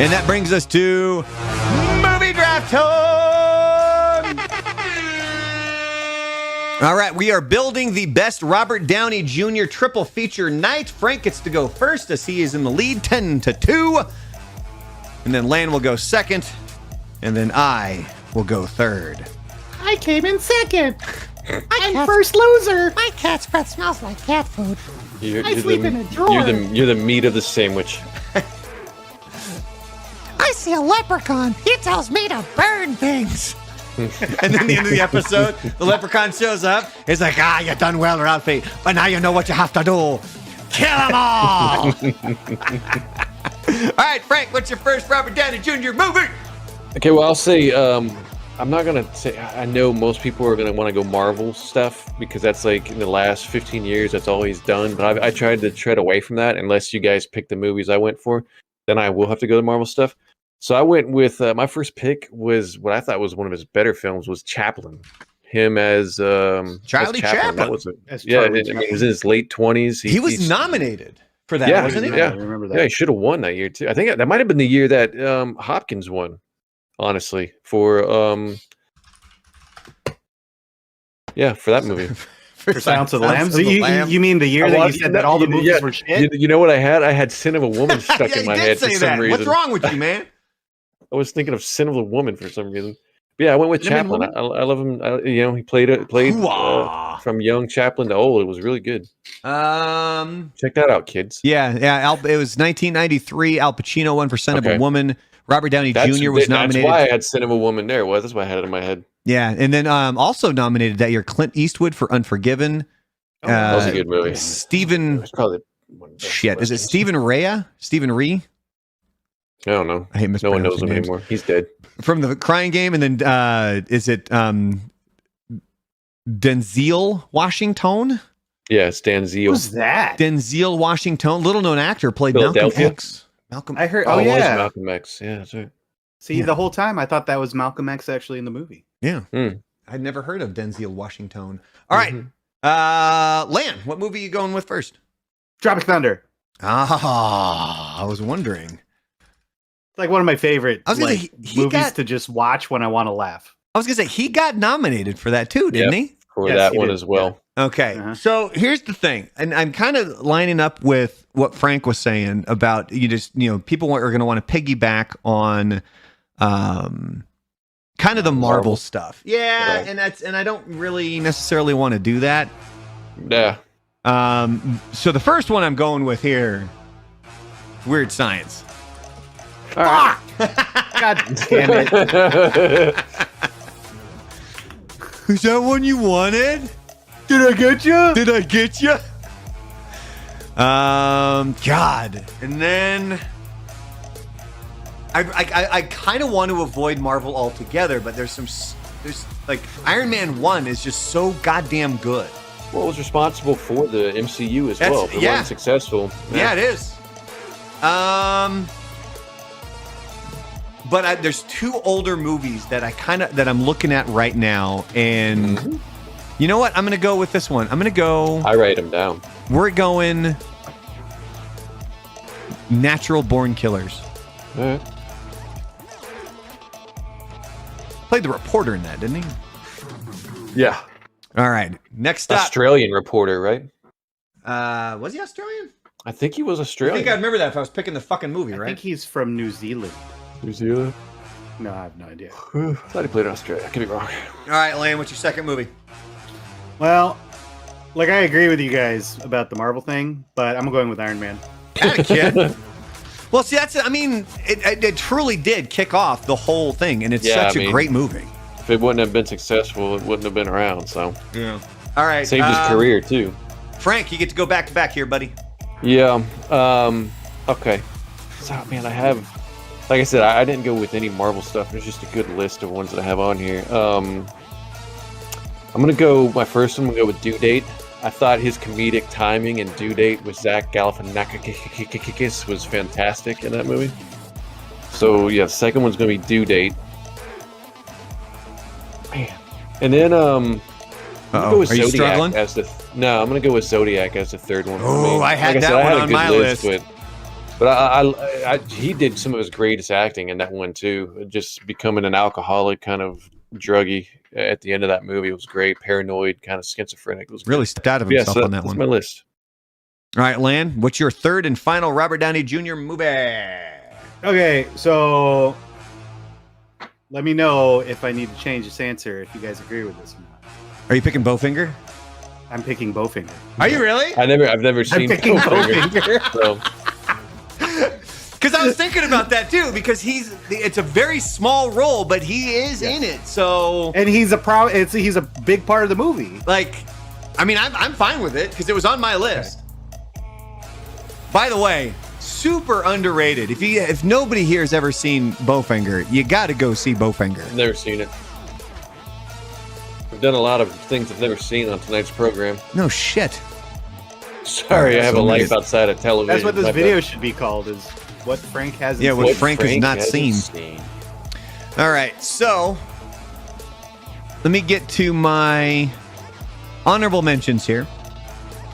And that brings us to movie draft time. All right, we are building the best Robert Downey Jr. triple feature night. Frank gets to go first as he is in the lead, 10-2. And then Lan will go second. And then I will go third. I came in second. I'm first loser. My cat's breath smells like cat food. I sleep in a drawer. You're the meat of the sandwich. I see a leprechaun. He tells me to burn things. And then at the end of the episode, the leprechaun shows up. He's like, you done well, Ralphie. But now you know what you have to do. Kill them all. All right, Frank, what's your first Robert Downey Jr. movie? Okay, well, I'll say, I'm not going to say, I know most people are going to want to go Marvel stuff because that's like in the last 15 years, that's all he's done. But I tried to tread away from that unless you guys pick the movies I went for. Then I will have to go to Marvel stuff. So I went with, my first pick was what I thought was one of his better films was Chaplin. Him as Charlie Chaplin. That was it. Yeah, he was in his late 20s. He was nominated for that, wasn't he? Yeah, I remember that. Yeah, he should have won that year too. I think that might have been the year that Hopkins won. Honestly, for that movie. For Silence of the Lambs? You mean the year that you said that all the movies were shit? You know what I had? I had Sin of a Woman stuck in my head for some reason. What's wrong with you, man? I was thinking of Sin of a Woman for some reason. But yeah, I went with Chaplin. I love him. He played from young Chaplin to old. It was really good. Check that out, kids. Yeah. It was 1993. Al Pacino won for Son of a Woman. Robert Downey Jr. was nominated. That's why I had Sin of a Woman there. That's why I had it in my head. Yeah, and then also nominated that year Clint Eastwood for Unforgiven. That was a good movie. Stephen. Is it Stephen Rea? Stephen Ree? I don't know. I hate no one knows him anymore. He's dead. From The Crying Game, and then is it Denzel Washington? Yeah, it's Denzel. Who's that? Denzel Washington, little known actor, played Malcolm X. I heard. Oh yeah, it was Malcolm X. Yeah, that's right. See, the whole time I thought that was Malcolm X actually in the movie. Yeah, I'd never heard of Denzel Washington. All right, Lan, what movie are you going with first? Tropic Thunder. I was wondering. It's like one of my favorite movies to just watch when I want to laugh. I was gonna say he got nominated for that too, didn't he? For that one as well. Okay, so here's the thing, and I'm kind of lining up with what Frank was saying about people are going to want to piggyback on kind of the Marvel stuff. Yeah, right. and I don't really necessarily want to do that. Yeah. So the first one I'm going with here, Weird Science. All right. God damn it. Is that one you wanted? Did I get you? God. And then I kind of want to avoid Marvel altogether, but there's like Iron Man 1 is just so goddamn good. Well, it was responsible for the MCU as well. It wasn't successful. Yeah, it is. But there's two older movies that I'm looking at right now, and you know what? I'm gonna go with this one. I write them down. We're going Natural Born Killers. All right. Played the reporter in that, didn't he? Yeah. All right. Next up, Australian reporter, right? Was he Australian? I think he was Australian. I think I remember that if I was picking the fucking movie, right? I think he's from New Zealand. New Zealand? No, I have no idea. I thought he played in Australia. I could be wrong. All right, Lane, what's your second movie? Well, I agree with you guys about the Marvel thing, but I'm going with Iron Man. Atta kid. Well, see, it truly did kick off the whole thing, and it's such a great movie. If it wouldn't have been successful, it wouldn't have been around, so. Yeah. All right. Saved his career, too. Frank, you get to go back to back here, buddy. Yeah. Okay. So, man, like I said, I didn't go with any Marvel stuff. There's just a good list of ones that I have on here. I'm going to go, my first one, I'm going to go with Due Date. I thought his comedic timing in Due Date with Zach Galifianakis was fantastic in that movie. So, yeah, the second one's going to be Due Date. Man. And then, I'm going to go with Zodiac as I'm going to go with Zodiac as the third one. Oh, I had that one on my list. But But he did some of his greatest acting in that one too. Just becoming an alcoholic, kind of druggy at the end of that movie was great. Paranoid, kind of schizophrenic. It was Really stepped out of himself on that that's one. my list. All right, Lan, what's your third and final Robert Downey Jr. movie? Okay, so let me know if I need to change this answer, if you guys agree with this or not. Are you picking Bowfinger? I'm picking Bowfinger. Are you really? I've never seen picking Bowfinger, so. Because I was thinking about that too. Because it's a very small role, but he is in it. So, And he's a big part of the movie. like, I mean, I'm fine with it because it was on my list. By the way, super underrated. If nobody here has ever seen Bowfinger, you got to go see Bowfinger. I've never seen it. We've done a lot of things I've never seen on tonight's program. No shit. Sorry, I have a life outside of television. That's what this My video bad. should be called, is what Frank hasn't Yeah, seen. what Frank has not hasn't seen. All right, so let me get to my honorable mentions here.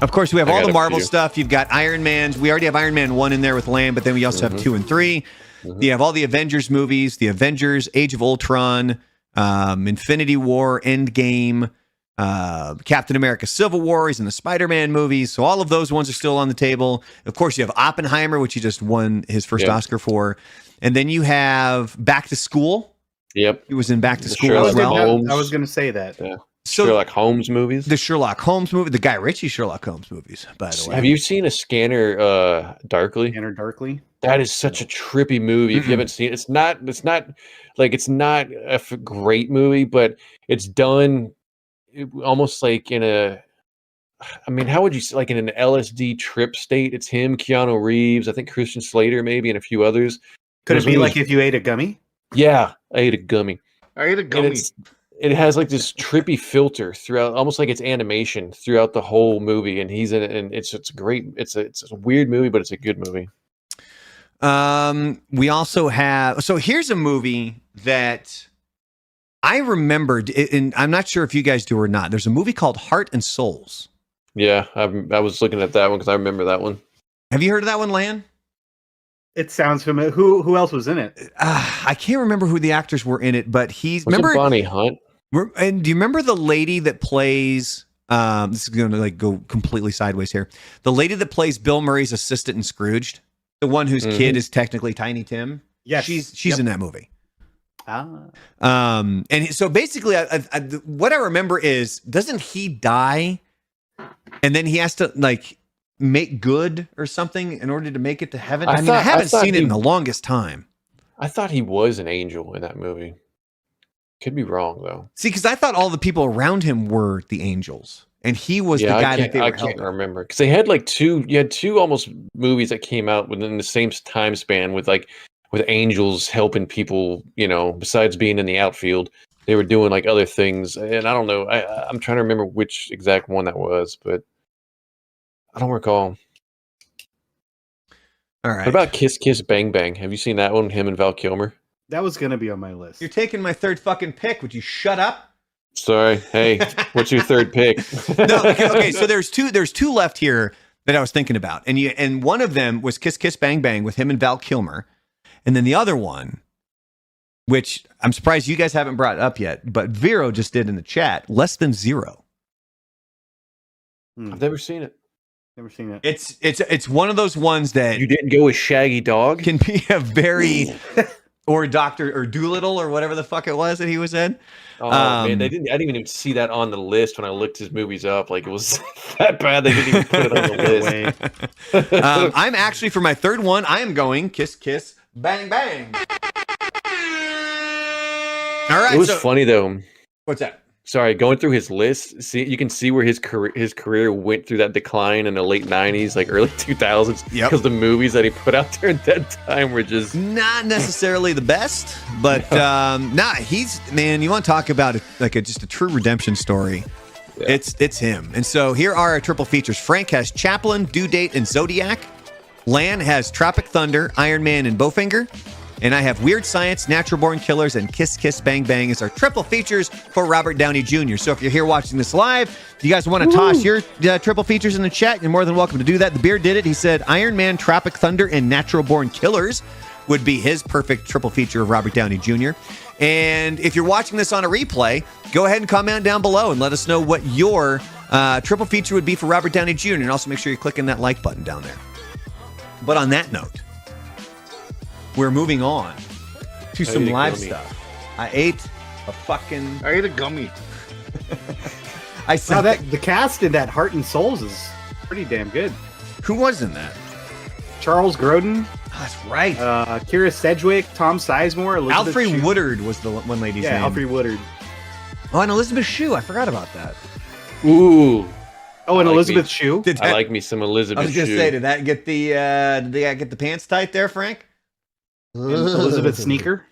Of course, we have I all got the a Marvel few. stuff. You've got Iron Man's. We already have Iron Man 1 in there with Lamb, but then we also have 2 and 3. You have all the Avengers movies, the Avengers, Age of Ultron, Infinity War, Endgame, Captain America Civil War. He's in the Spider-Man movies. So all of those ones are still on the table. Of course, you have Oppenheimer, which he just won his first Oscar for. And then you have Back to School. Yep. He was in Back to School Sherlock as well. Holmes. I was going to say that. Yeah. So Sherlock Holmes movies. the Sherlock Holmes movie, the Guy Ritchie Sherlock Holmes movies, by the way. Have you seen A Scanner Darkly? Tanner Darkly. That is such a trippy movie. If you haven't seen it, it's not a great movie, but it's done almost like in a. I mean, how would you say, like in an LSD trip state? It's him, Keanu Reeves, I think Christian Slater, maybe, and a few others. Could it Those be movies- like if you ate a gummy? Yeah, I ate a gummy. I ate a And it has like this trippy filter throughout, almost like it's animation throughout the whole movie, and he's in it, and it's great. It's a weird movie, but it's a good movie. We also have. So here's a movie that I remembered, and I'm not sure if you guys do or not. There's a movie called Heart and Souls. Yeah, I was looking at that one because I remember that one. Have you heard of that one, Lan? It sounds familiar. Who else was in it? I can't remember who the actors were in it, but Was remember. it Bonnie Hunt? And do you remember the lady that plays? This is going to like go completely sideways here. The lady that plays Bill Murray's assistant in Scrooged, the one whose kid is technically Tiny Tim. Yes. she's in that movie. Ah. And so basically, what I remember is, doesn't he die, and then he has to like make good or something in order to make it to heaven? I haven't seen it in the longest time. I thought he was an angel in that movie. Could be wrong though. See, because I thought all the people around him were the angels, and he was the guy that they were I can't helping. remember because they had like you had two almost movies that came out within the same time span with angels helping people. You know, besides being in the outfield, they were doing like other things, and I don't know. I'm trying to remember which exact one that was, but I don't recall. All right. What about Kiss Kiss Bang Bang? Have you seen that one? Him and Val Kilmer. That was going to be on my list. You're taking my third fucking pick. Would you shut up? Sorry. Hey, what's your third pick? No. Okay. So there's two left here that I was thinking about, and one of them was Kiss Kiss Bang Bang with him and Val Kilmer, and then the other one, which I'm surprised you guys haven't brought up yet, but Vero just did in the chat, Less Than Zero. I've never seen it. Never seen it. It's one of those ones that You didn't go with Shaggy Dog? can be a very or Doctor or Doolittle or whatever the fuck it was that he was in. Oh man, I didn't even see that on the list when I looked his movies up. Like it was that bad they didn't even put it on the list. I'm actually, for my third one, I am going Kiss Kiss Bang Bang. All right. It was so, funny though. What's that? Sorry, going through his list, you can see where his career went through that decline in the late '90s, like early 2000s. Yep. Because the movies that he put out there at that time were just Not necessarily the best, but he's, man, you want to talk about just a true redemption story. Yeah. It's him. And so here are our triple features. Frank has Chaplin, Due Date, and Zodiac. Lan has Tropic Thunder, Iron Man, and Bowfinger. And I have Weird Science, Natural Born Killers, and Kiss Kiss Bang Bang as our triple features for Robert Downey Jr. So if you're here watching this live, if you guys want to toss your triple features in the chat, you're more than welcome to do that. The Beard did it. He said Iron Man, Tropic Thunder, and Natural Born Killers would be his perfect triple feature of Robert Downey Jr. And if you're watching this on a replay, go ahead and comment down below and let us know what your triple feature would be for Robert Downey Jr. And also make sure you're clicking that like button down there. But on that note, we're moving on to some live stuff. I ate a gummy. I saw that the cast in that Heart and Souls is pretty damn good. Who was in that? Charles Grodin. Oh, that's right. Kira Sedgwick, Tom Sizemore, Elizabeth Alfre Shue. Woodard was the one lady's name. Yeah, Alfre Woodard. Oh, and Elizabeth Shue. I forgot about that. Ooh. Oh, and I like Elizabeth me. Shue. I like me some Elizabeth I was gonna Shue. say, did that get the did they get the pants tight there, Frank? And Elizabeth Sneaker.